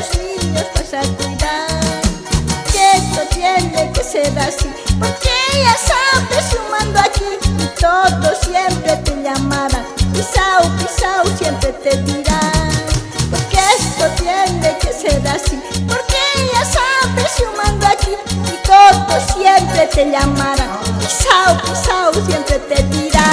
los niños vas a cuidar. Que esto tiene que ser así, porque ya sabes, sumando aquí, y todos siempre te llamarán. Pisao, pisao, siempre te dirán. Porque esto tiene que ser así, porque ya sabes, sumando aquí, y todos siempre te llamarán. Pisao, pisao, siempre te dirán.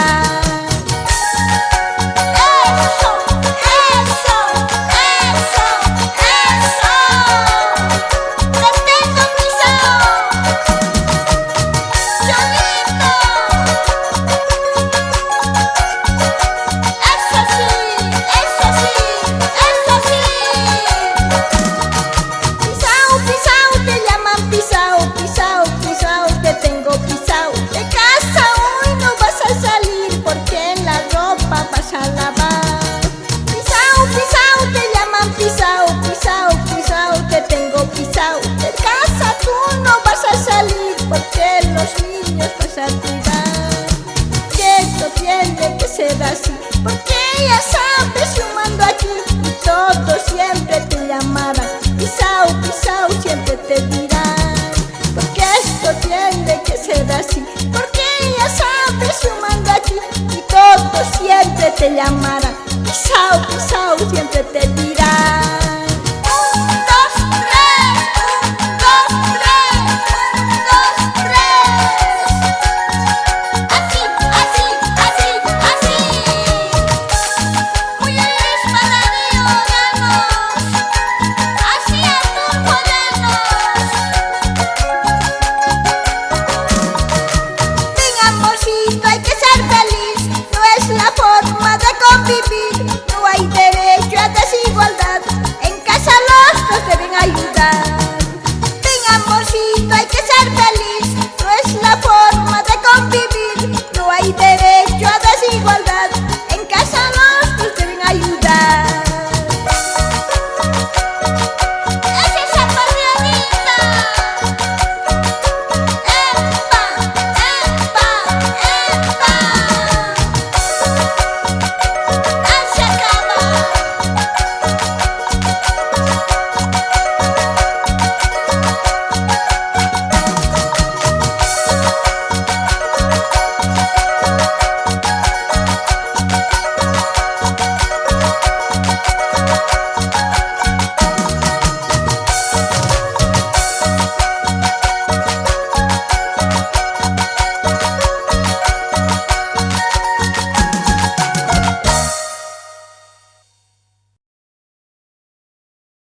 Así, porque ya sabes, sumando aquí, y todos siempre te llamarán. Pisao, pisao, siempre te dirán. Porque esto tiene que ser así, porque ya sabes, sumando aquí, y todos siempre te llamarán. Pisao, pisao, siempre te dirán.